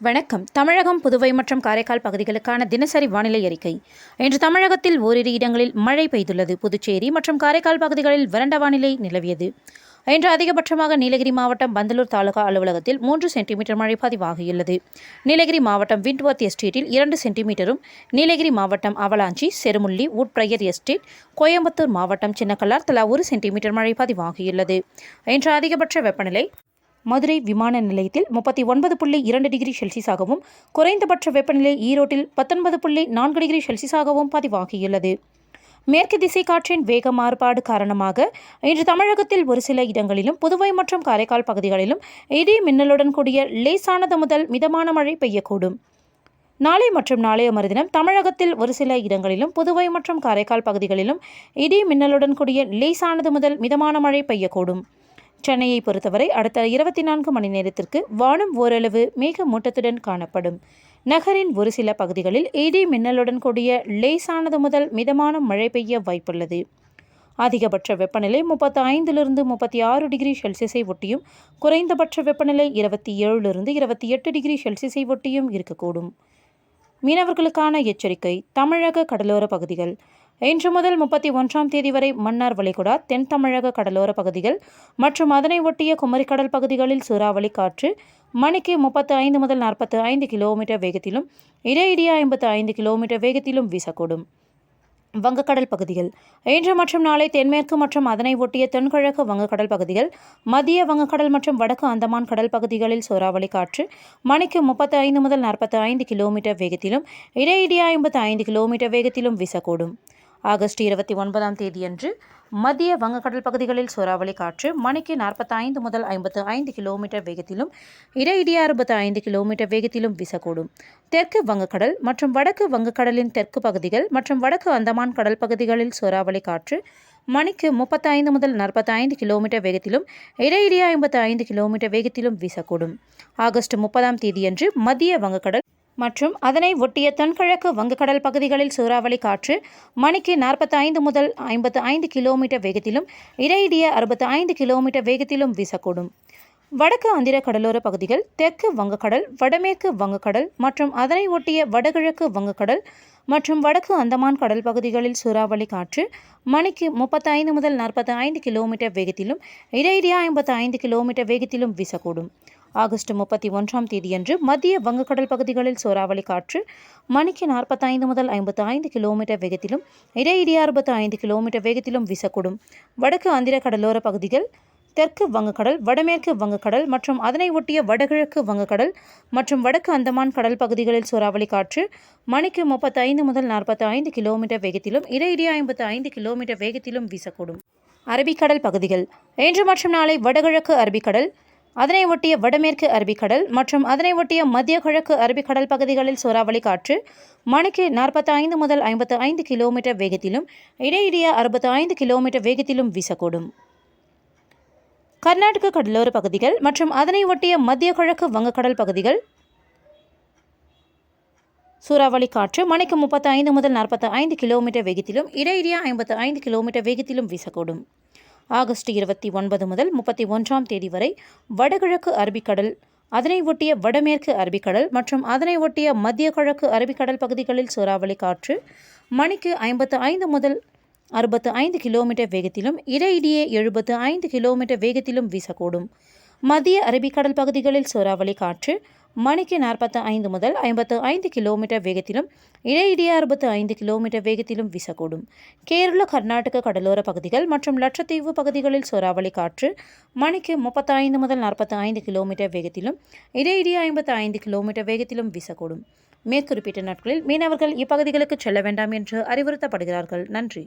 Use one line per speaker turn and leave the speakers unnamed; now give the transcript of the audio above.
வணக்கம். தமிழகம், புதுவை மற்றும் காரைக்கால் பகுதிகளுக்கான தினசரி வானிலை அறிக்கை. இன்று தமிழகத்தில் ஓரிரு இடங்களில் மழை பெய்துள்ளது. புதுச்சேரி மற்றும் காரைக்கால் பகுதிகளில் வறண்ட வானிலை நிலவியது. இன்று அதிகபட்சமாக நீலகிரி மாவட்டம் பந்தலூர் தாலுகா அலுவலகத்தில் 3 சென்டிமீட்டர் மழை பதிவாகியுள்ளது. நீலகிரி மாவட்டம் விண்ட்வர்த் எஸ்டேட்டில் 2 சென்டிமீட்டரும், நீலகிரி மாவட்டம் அவலாஞ்சி, செருமுள்ளி, உட்பிரையர் எஸ்டேட், கோயம்புத்தூர் மாவட்டம் சின்னக்கல்லார் தலா 1 சென்டிமீட்டர் மழை பதிவாகியுள்ளது. இன்று அதிகபட்ச வெப்பநிலை மதுரை விமான நிலையத்தில் 39.2 டிகிரி செல்சியஸாகவும், குறைந்தபட்ச வெப்பநிலை ஈரோட்டில் 19.4 டிகிரி செல்சியஸாகவும் பதிவாகியுள்ளது. மேற்கு திசை காற்றின் வேக மாறுபாடு காரணமாக இன்று தமிழகத்தில் ஒரு சில இடங்களிலும், புதுவை மற்றும் காரைக்கால் பகுதிகளிலும் இடி மின்னலுடன் கூடிய லேசானது முதல் மிதமான மழை பெய்யக்கூடும். நாளை மற்றும் நாளைய மறுதினம் தமிழகத்தில் ஒரு சில இடங்களிலும், புதுவை மற்றும் காரைக்கால் பகுதிகளிலும் இடி மின்னலுடன் கூடிய லேசானது முதல் மிதமான மழை பெய்யக்கூடும். சென்னையை பொறுத்தவரை அடுத்த 24 மணி நேரத்திற்கு வானம் ஓரளவு மேகமூட்டத்துடன் காணப்படும். நகரின் ஒரு சில பகுதிகளில் இடி மின்னலுடன் கூடிய லேசானது முதல் மிதமான மழை பெய்ய வாய்ப்புள்ளது. அதிகபட்ச வெப்பநிலை 35 36 டிகிரி செல்சியஸை ஒட்டியும், குறைந்தபட்ச வெப்பநிலை 27 28 டிகிரி செல்சியஸை ஒட்டியும் இருக்கக்கூடும். மீனவர்களுக்கான எச்சரிக்கை. தமிழக கடலோர பகுதிகள். இன்று முதல் 31ஆம் தேதி வரை மன்னார் வளைகுடா, தென் தமிழக கடலோர பகுதிகள் மற்றும் அதனை ஒட்டிய குமரிக்கடல் பகுதிகளில் சூறாவளி காற்று மணிக்கு 35 முதல் 45 கிலோமீட்டர் வேகத்திலும், இடையிடையே 55 கிலோமீட்டர் வேகத்திலும் வீசக்கூடும். வங்கக்கடல் பகுதிகள். இன்று மற்றும் நாளை தென்மேற்கு மற்றும் அதனை ஒட்டிய தென்கிழக்கு வங்கக்கடல் பகுதிகள், மத்திய வங்கக்கடல் மற்றும் வடக்கு அந்தமான் கடல் பகுதிகளில் சூறாவளி காற்று மணிக்கு 35 முதல் 45 கிலோமீட்டர் வேகத்திலும், இடையிடையே 55 கிலோமீட்டர் வேகத்திலும் வீசக்கூடும். ஆகஸ்ட் 29ஆம் தேதியன்று மத்திய வங்கக்கடல் பகுதிகளில் சூறாவளி காற்று மணிக்கு 45 முதல் 55 கிலோமீட்டர் வேகத்திலும், இடையிடையே 65 கிலோமீட்டர் வேகத்திலும் வீசக்கூடும். தெற்கு வங்கக்கடல் மற்றும் வடக்கு வங்கக்கடலின் தெற்கு பகுதிகள் மற்றும் வடக்கு அந்தமான் கடல் பகுதிகளில் சூறாவளி காற்று மணிக்கு 35 முதல் 45 கிலோமீட்டர் வேகத்திலும், இடையிடையே 55 கிலோமீட்டர் வேகத்திலும் வீசக்கூடும். ஆகஸ்ட் 30ஆம் தேதியன்று மத்திய வங்கக்கடல் மற்றும் அதனை ஒட்டிய தென்கிழக்கு வங்கக்கடல் பகுதிகளில் சூறாவளி காற்று மணிக்கு 45 முதல் 55 கிலோமீட்டர் வேகத்திலும், இடையிடையே 65 கிலோமீட்டர் வேகத்திலும் வீசக்கூடும். வடக்கு ஆந்திர கடலோர பகுதிகள், தெற்கு வங்கக்கடல், வடமேற்கு வங்கக்கடல் மற்றும் அதனை ஒட்டிய வடகிழக்கு வங்கக்கடல் மற்றும் வடக்கு அந்தமான் கடல் பகுதிகளில் சூறாவளி காற்று மணிக்கு 35 முதல் 45 கிலோமீட்டர் வேகத்திலும், இடையிடையே 55 கிலோமீட்டர் வேகத்திலும் வீசக்கூடும். ஆகஸ்ட் 31ஆம் தேதியன்று மத்திய வங்கக்கடல் பகுதிகளில் சூறாவளி காற்று மணிக்கு 45 முதல் 55 கிலோமீட்டர் வேகத்திலும், இடையிடையே 65 கிலோமீட்டர் வேகத்திலும் வீசக்கூடும். வடக்கு ஆந்திர கடலோர பகுதிகள், தெற்கு வங்கக்கடல், வடமேற்கு வங்கக்கடல் மற்றும் அதனை ஒட்டிய வடகிழக்கு வங்கக்கடல் மற்றும் வடக்கு அந்தமான் கடல் பகுதிகளில் சூறாவளி காற்று மணிக்கு 35 முதல் 45 கிலோமீட்டர் வேகத்திலும், இடையிடையே 55 கிலோமீட்டர் வேகத்திலும் வீசக்கூடும். அரபிக்கடல் பகுதிகள். இன்று மற்றும் நாளை வடகிழக்கு அரபிக்கடல், அதனை ஒட்டிய வடமேற்கு அரபிக்கடல் மற்றும் அதனை ஒட்டிய மத்திய கிழக்கு அரபிக்கடல் பகுதிகளில் சூறாவளி காற்று மணிக்கு 45 முதல் 55 கிலோமீட்டர் வேகத்திலும், இடையிடையே 65 கிலோமீட்டர் வேகத்திலும் வீசக்கூடும். கர்நாடக கடலோர பகுதிகள் மற்றும் அதனை ஒட்டிய மத்திய கிழக்கு வங்கக்கடல் பகுதிகள் சூறாவளி காற்று மணிக்கு 35 முதல் 45 கிலோமீட்டர் வேகத்திலும், இடையிடையே 55 கிலோமீட்டர் வேகத்திலும் வீசக்கூடும். ஆகஸ்ட் 29 முதல் 31ஆம் தேதி வரை வடகிழக்கு அரபிக்கடல், அதனை ஒட்டிய வடமேற்கு அரபிக்கடல் மற்றும் அதனை ஒட்டிய மத்திய கிழக்கு அரபிக்கடல் பகுதிகளில் சூறாவளி காற்று மணிக்கு 55 முதல் 65 கிலோமீட்டர் வேகத்திலும், இடையிடையே 75 கிலோமீட்டர் வேகத்திலும் வீசக்கூடும். மத்திய அரபிக்கடல் பகுதிகளில் சூறாவளி காற்று மணிக்கு 45 முதல் 55 கிலோமீட்டர் வேகத்திலும், இடையிடையே 65 கிலோமீட்டர் வேகத்திலும் வீசக்கூடும். கேரள கர்நாடக கடலோர பகுதிகள் மற்றும் லட்சத்தீவு பகுதிகளில் சூறாவளி காற்று மணிக்கு 35 முதல் 45 கிலோமீட்டர் வேகத்திலும், இடையிடையே 55 கிலோமீட்டர் வேகத்திலும் வீசக்கூடும். மேற்குறிப்பிட்ட நாட்களில் மீனவர்கள் இப்பகுதிகளுக்கு செல்ல வேண்டாம் என்று அறிவுறுத்தப்படுகிறார்கள். நன்றி.